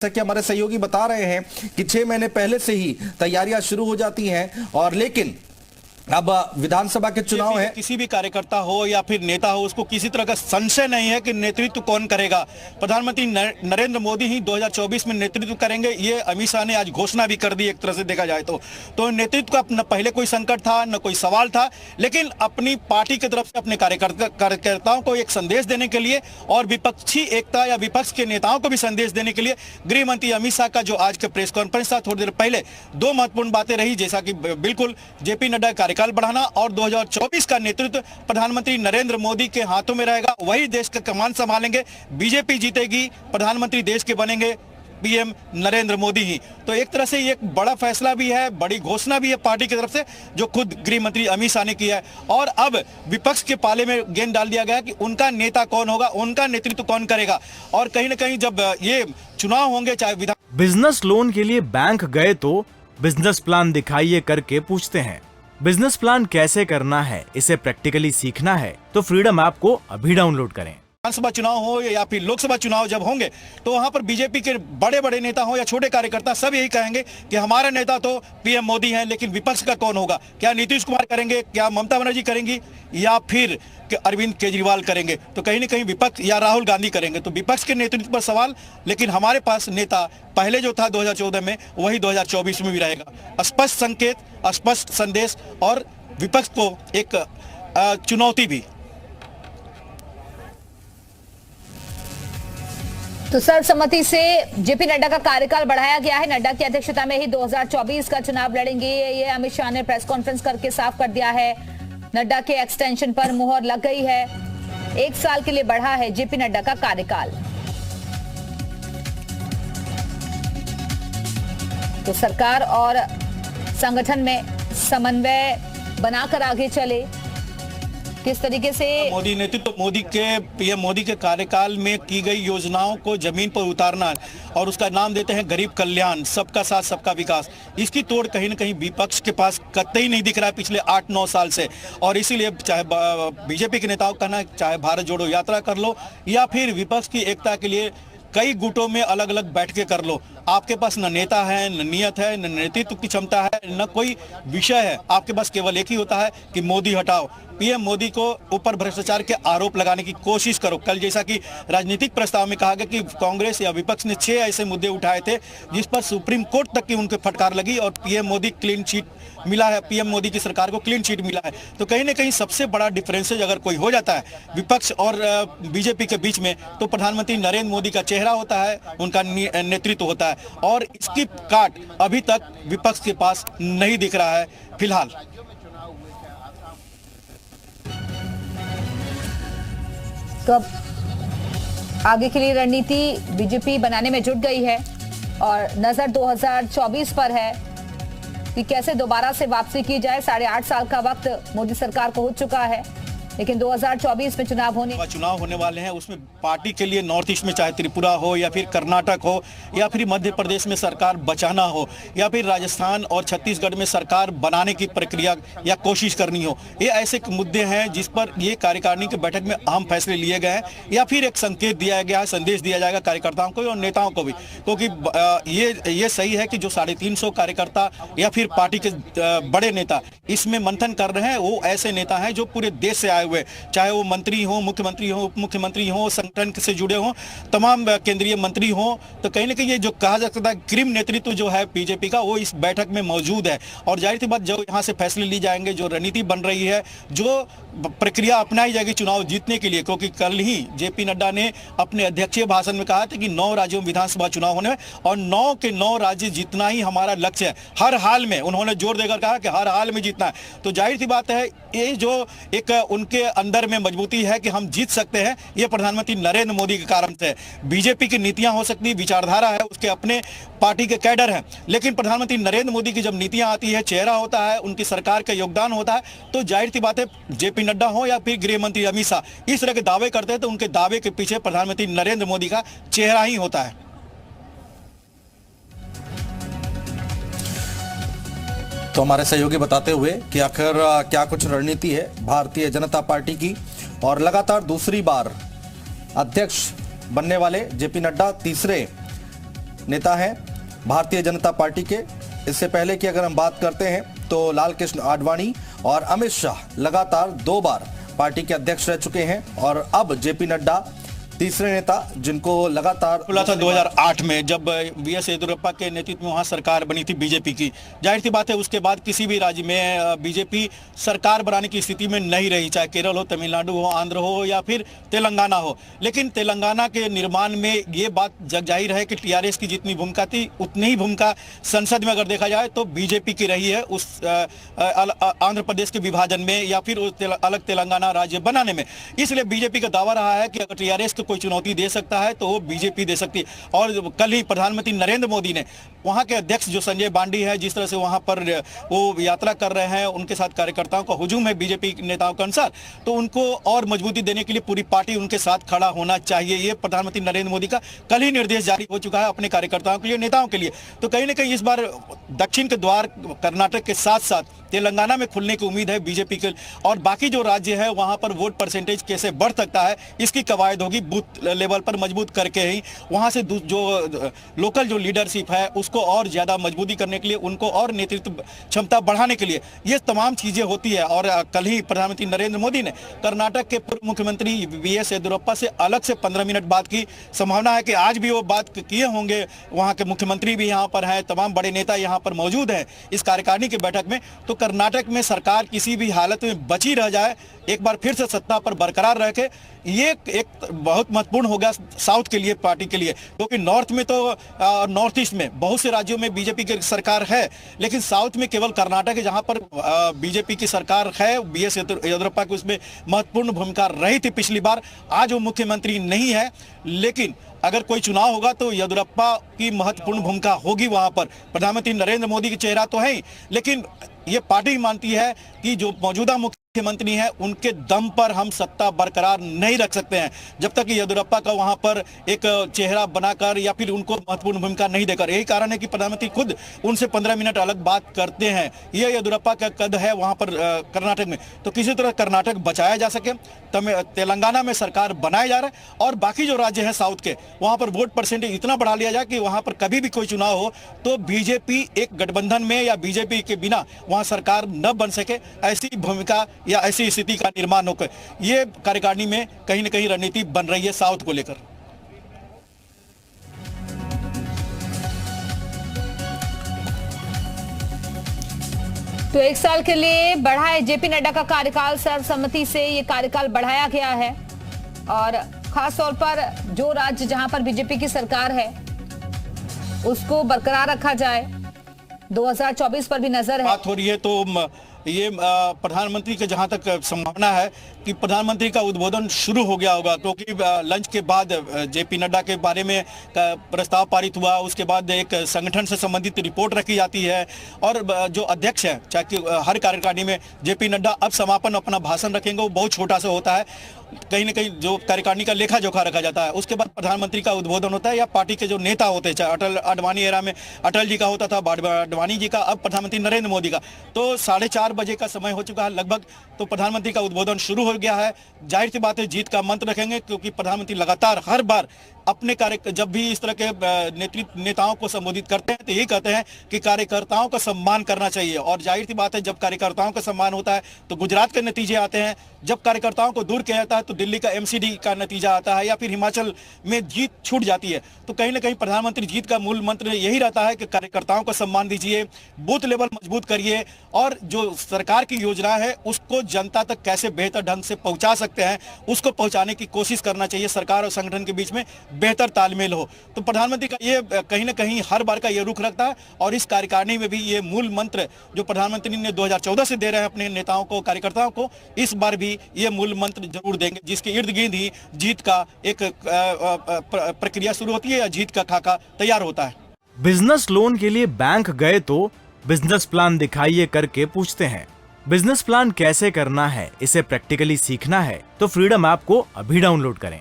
जैसा कि हमारे सहयोगी बता रहे हैं कि 6 महीने पहले से ही तैयारियां शुरू हो जाती हैं और लेकिन अब विधानसभा के चुनाव है। किसी भी कार्यकर्ता हो या फिर नेता हो, उसको किसी तरह का संशय नहीं है कि नेतृत्व कौन करेगा। प्रधानमंत्री नरेंद्र मोदी ही 2024 में नेतृत्व करेंगे, ये अमित शाह ने आज घोषणा भी कर दी। एक तरह से देखा जाए तो नेतृत्व का न पहले कोई संकट था न कोई सवाल था, लेकिन अपनी पार्टी की तरफ से अपने कार्यकर्ताओं को एक संदेश देने के लिए और विपक्षी एकता या विपक्ष के नेताओं को भी संदेश देने के लिए गृह मंत्री अमित शाह का जो आज का प्रेस कॉन्फ्रेंस था, थोड़ी देर पहले दो महत्वपूर्ण बातें रही, जैसा कि बिल्कुल जेपी नड्डा कार्यकाल बढ़ाना और 2024 का नेतृत्व प्रधानमंत्री नरेंद्र मोदी के हाथों में रहेगा, वही देश का कमान संभालेंगे, बीजेपी जीतेगी, प्रधानमंत्री देश के बनेंगे पीएम नरेंद्र मोदी ही। तो एक तरह से ये एक बड़ा फैसला भी है, बड़ी घोषणा भी है पार्टी की तरफ से, जो खुद गृह मंत्री अमित शाह ने किया है। और अब विपक्ष के पाले में गेंद डाल दिया गया कि उनका नेता कौन होगा, उनका नेतृत्व कौन करेगा। और कहीं ना कहीं जब ये चुनाव होंगे, चाहे विधान बिजनेस लोन के लिए बैंक गए तो बिजनेस प्लान दिखाइए करके पूछते हैं। बिजनेस प्लान कैसे करना है, इसे प्रैक्टिकली सीखना है तो फ्रीडम ऐप को अभी डाउनलोड करें। विधानसभा चुनाव हो या फिर लोकसभा चुनाव जब होंगे तो वहां पर बीजेपी के बड़े बड़े नेता हो या छोटे कार्यकर्ता सब यही कहेंगे कि हमारा नेता तो पीएम मोदी हैं, लेकिन विपक्ष का कौन होगा? क्या नीतीश कुमार करेंगे, क्या ममता बनर्जी करेंगी, या फिर अरविंद केजरीवाल करेंगे? तो कहीं ना कहीं विपक्ष या राहुल गांधी करेंगे। तो विपक्ष के नेतृत्व पर सवाल, लेकिन हमारे पास नेता पहले जो था 2014 में, वही 2024 में भी रहेगा। स्पष्ट संकेत, स्पष्ट संदेश और विपक्ष को एक चुनौती भी। तो सर्वसम्मति से जेपी नड्डा का कार्यकाल बढ़ाया गया है। नड्डा की अध्यक्षता में ही 2024 का चुनाव लड़ेंगे, ये अमित शाह ने प्रेस कॉन्फ्रेंस करके साफ कर दिया है। नड्डा के एक्सटेंशन पर मुहर लग गई है। 1 साल के लिए बढ़ा है जेपी नड्डा का कार्यकाल। तो सरकार और संगठन में समन्वय बनाकर आगे चले, किस तरीके से मोदी नेतृत्व, पीएम मोदी के कार्यकाल में की गई योजनाओं को जमीन पर उतारना और उसका नाम देते हैं गरीब कल्याण, सबका साथ सबका विकास। इसकी तोड़ कहीं ना कहीं विपक्ष के पास कतई नहीं दिख रहा है पिछले 8-9 साल से। और इसीलिए चाहे बीजेपी के नेताओं का कहना, चाहे भारत जोड़ो यात्रा कर लो या फिर विपक्ष की एकता के लिए कई गुटों में अलग अलग बैठकें कर लो, आपके पास न नेता है, न नियत है, न नेतृत्व की क्षमता है, न कोई विषय है। आपके पास केवल एक ही होता है कि मोदी हटाओ, पीएम मोदी को ऊपर भ्रष्टाचार के आरोप लगाने की कोशिश करो। कल जैसा कि राजनीतिक प्रस्ताव में कहा गया कि कांग्रेस या विपक्ष ने 6 ऐसे मुद्दे उठाए थे जिस पर सुप्रीम कोर्ट तक की उनके फटकार लगी और पीएम मोदी क्लीन चिट मिला है, पीएम मोदी की सरकार को क्लीन चिट मिला है। तो कहीं ना कहीं सबसे बड़ा डिफरेंसेज अगर कोई हो जाता है विपक्ष और बीजेपी के बीच में, तो प्रधानमंत्री नरेंद्र मोदी का चेहरा होता है, उनका नेतृत्व होता है। और इसकी काट अभी तक विपक्ष के पास नहीं दिख रहा है फिलहाल। तो अब आगे के लिए रणनीति बीजेपी बनाने में जुट गई है और नजर 2024 पर है कि कैसे दोबारा से वापसी की जाए। 8.5 साल का वक्त मोदी सरकार को हो चुका है, लेकिन 2024 में चुनाव होने वाले हैं। उसमें पार्टी के लिए नॉर्थ ईस्ट में चाहे त्रिपुरा हो या फिर कर्नाटक हो या फिर मध्य प्रदेश में सरकार बचाना हो या फिर राजस्थान और छत्तीसगढ़ में सरकार बनाने की प्रक्रिया या कोशिश करनी हो, ये ऐसे मुद्दे हैं जिस पर ये कार्यकारिणी की बैठक में अहम फैसले लिए गए हैं या फिर एक संकेत दिया गया है, संदेश दिया जाएगा कार्यकर्ताओं को और नेताओं को भी। क्योंकि ये सही है कि जो 350 कार्यकर्ता या फिर पार्टी के बड़े नेता इसमें मंथन कर रहे हैं, वो ऐसे नेता हैं जो पूरे देश से आए हुए, चाहे वो मंत्री हो, मुख्यमंत्री हो, उप मुख्यमंत्री हो, संगठन से जुड़े हो, तमाम केंद्रीय मंत्री हो। तो कहीं ना कहीं ये जो कहा जा सकता है ग्रीम नेतृत्व जो है बीजेपी का, वो इस बैठक में मौजूद है। और जाहिर सी बात, जो यहाँ से फैसले लिए जाएंगे, जो रणनीति बन रही है, जो प्रक्रिया अपनाई जाएगी चुनाव जीतने के लिए, क्योंकि कल ही जेपी नड्डा ने अपने अध्यक्षीय भाषण में कहा था कि 9 राज्यों में विधानसभा चुनाव होने में और 9 के 9 राज्य जीतना ही हमारा लक्ष्य है, हर हाल में। उन्होंने जोर देकर कहा कि हर हाल में जीतना है। तो जाहिर सी बात है, ये जो एक उनके अंदर में मजबूती है कि हम जीत सकते हैं, ये प्रधानमंत्री नरेंद्र मोदी के कारण से। बीजेपी की नीतियां हो सकती, विचारधारा है, उसके अपने पार्टी के कैडर हैं, लेकिन प्रधानमंत्री नरेंद्र मोदी की जब नीतियां आती है, चेहरा होता है, उनकी सरकार का योगदान होता है, तो जाहिर सी बात है जेपी नड्डा हो या फिर गृह मंत्री अमित शाह इस तरह के दावे करते हैं, तो उनके दावे के पीछे प्रधानमंत्री नरेंद्र मोदी का चेहरा ही होता है। तो हमारे सहयोगी बताते हुए कि आखिर क्या कुछ रणनीति है भारतीय जनता पार्टी की, और लगातार दूसरी बार अध्यक्ष बनने वाले जेपी नड्डा तीसरे नेता हैं भारतीय जनता पार्टी के। इससे पहले की अगर हम बात करते हैं तो लाल कृष्ण आडवाणी और अमित शाह लगातार 2 बार पार्टी के अध्यक्ष रह चुके हैं और अब जेपी नड्डा तीसरे नेता जिनको लगातार खुला था 2008 में जब वीएस येदियुरप्पा के नेतृत्व में वहां सरकार बनी थी बीजेपी की। जाहिर सी बात है उसके बाद किसी भी राज्य में बीजेपी सरकार बनाने की स्थिति में नहीं रही, चाहे केरल हो, तमिलनाडु हो, आंध्र हो या फिर तेलंगाना हो। लेकिन तेलंगाना के निर्माण में ये बात जग जाहिर है कि टीआरएस की जितनी भूमिका थी उतनी ही भूमिका संसद में अगर देखा जाए तो बीजेपी की रही है उस आंध्र प्रदेश के विभाजन में या फिर अलग तेलंगाना राज्य बनाने में। इसलिए बीजेपी का दावा रहा है कि अगर टीआरएस को कोई चुनौती दे सकता है तो वो बीजेपी दे सकती है। और कल ही प्रधानमंत्री नरेंद्र मोदी ने वहां के अध्यक्ष जो संजय बांडी है, जिस तरह से वहां पर वो यात्रा कर रहे हैं, उनके साथ कार्यकर्ताओं का हुजूम है बीजेपी नेताओं के अनुसार, तो उनको और मजबूती देने के लिए पूरी पार्टी उनके साथ खड़ा होना चाहिए। ये प्रधानमंत्री नरेंद्र मोदी का कल ही निर्देश जारी हो चुका है अपने कार्यकर्ताओं के लिए, नेताओं के लिए। तो कहीं ना कहीं इस बार दक्षिण के द्वार कर्नाटक के साथ साथ तेलंगाना में खुलने की उम्मीद है बीजेपी के, और बाकी जो राज्य है वहां पर वोट परसेंटेज कैसे बढ़ सकता है इसकी कवायद होगी बूथ लेवल पर मजबूत करके ही। वहां से जो लोकल जो लीडरशिप है उसको और ज्यादा मजबूती करने के लिए, उनको और नेतृत्व क्षमता बढ़ाने के लिए ये तमाम चीजें होती है। और कल ही प्रधानमंत्री नरेंद्र मोदी ने कर्नाटक के पूर्व मुख्यमंत्री वीएस येदियुरप्पा से अलग से 15 मिनट बात की। संभावना है कि आज भी वो बात किए होंगे। वहां के मुख्यमंत्री भी यहाँ पर हैं, तमाम बड़े नेता यहाँ पर मौजूद हैं इस कार्यकारिणी की बैठक में। तो कर्नाटक में सरकार किसी भी हालत में बची रह जाए, एक बार फिर से सत्ता पर बरकरार रखे, ये एक बहुत महत्वपूर्ण होगा साउथ के लिए, पार्टी के लिए। क्योंकि नॉर्थ में तो नॉर्थ ईस्ट में बहुत से राज्यों में बीजेपी की सरकार है, लेकिन साउथ में केवल कर्नाटक है जहां पर बीजेपी की सरकार है। वीएस येदियुरप्पा की उसमें महत्वपूर्ण भूमिका रही थी पिछली बार। आज वो मुख्यमंत्री नहीं है, लेकिन अगर कोई चुनाव होगा तो येदियुरप्पा की महत्वपूर्ण भूमिका होगी वहां पर। प्रधानमंत्री नरेंद्र मोदी का चेहरा तो है ही, लेकिन ये पार्टी मानती है कि जो मौजूदा मुख्यमंत्री हैं उनके दम पर हम सत्ता बरकरार नहीं रख सकते हैं जब तक येदियुरप्पा का वहां पर एक चेहरा बनाकर या फिर उनको महत्वपूर्ण भूमिका नहीं देकर। यही कारण है कि प्रधानमंत्री खुद उनसे 15 मिनट अलग बात करते हैं। यह येदियुरप्पा का कद है वहां पर कर्नाटक में। तो किसी तरह कर्नाटक बचाया जा सके, तेलंगाना में सरकार बनाया जा रहा है, और बाकी जो राज्य है साउथ के वहां पर वोट परसेंटेज इतना बढ़ा लिया जाए कि वहां पर कभी भी कोई चुनाव हो तो बीजेपी एक गठबंधन में या बीजेपी के बिना वहां सरकार न बन सके, ऐसी भूमिका या ऐसी स्थिति का निर्माण होकर ये कार्यकारिणी में कहीं न कहीं रणनीति बन रही है साउथ को लेकर। तो 1 साल के लिए बढ़ा है जेपी नड्डा का कार्यकाल, सर्वसम्मति से ये कार्यकाल बढ़ाया गया है। और खास तौर पर जो राज्य जहां पर बीजेपी की सरकार है उसको बरकरार रखा जाए। 2024 पर भी नजर है। बात हो रही है तो ये प्रधानमंत्री के जहां तक संभावना है कि प्रधानमंत्री का उद्बोधन शुरू हो गया होगा, क्योंकि लंच के बाद जेपी नड्डा के बारे में प्रस्ताव पारित हुआ। उसके बाद एक संगठन से संबंधित रिपोर्ट रखी जाती है, और जो अध्यक्ष है चाहे हर कार्यकारिणी में जेपी नड्डा अब समापन अपना भाषण रखेंगे, वो बहुत छोटा सा होता है। कहीं ना कहीं जो कार्यकारिणी का लेखा जोखा रखा जाता है, उसके बाद प्रधानमंत्री का उद्बोधन होता है या पार्टी के जो नेता होते हैं, चाहे अटल अडवाणी एरा में अटल जी का होता था, अडवाणी जी का, अब प्रधानमंत्री नरेंद्र मोदी का। तो 4:30 बजे का समय हो चुका है लगभग, तो प्रधानमंत्री का उद्बोधन शुरू हो गया है। जाहिर सी बात है जीत का मंत्र रखेंगे, क्योंकि प्रधानमंत्री लगातार हर बार अपने कार्य जब भी इस तरह के नेताओं को संबोधित करते हैं तो यही कहते हैं कि कार्यकर्ताओं का सम्मान करना चाहिए। और जाहिर सी बात है जब कार्यकर्ताओं का सम्मान होता है तो गुजरात के नतीजे आते हैं, जब कार्यकर्ताओं को दूर किया जाता है तो दिल्ली का एमसीडी का नतीजा आता है, या फिर हिमाचल में जीत छूट जाती है। तो कहीं ना कहीं प्रधानमंत्री जीत का मूल मंत्र यही रहता है कि कार्यकर्ताओं को सम्मान दीजिए, बूथ लेवल मजबूत करिए, और जो सरकार की योजना है उसको जनता तक कैसे बेहतर ढंग से पहुंचा सकते हैं उसको पहुंचाने की कोशिश करना चाहिए। सरकार और संगठन के बीच में बेहतर तालमेल हो। तो प्रधानमंत्री का ये कहीं ना कहीं हर बार का ये रुख रखता है, और इस कार्यकारिणी में भी ये मूल मंत्र जो प्रधानमंत्री ने 2014 से दे रहे हैं अपने नेताओं को, कार्यकर्ताओं को, इस बार भी ये मूल मंत्र जरूर देंगे, जिसके इर्द गिर्द ही जीत का एक प्रक्रिया शुरू होती है या जीत का खाका तैयार होता है। बिजनेस लोन के लिए बैंक गए तो बिजनेस प्लान दिखाइए करके पूछते हैं। बिजनेस प्लान कैसे करना है, इसे प्रैक्टिकली सीखना है तो फ्रीडम ऐप को अभी डाउनलोड करें।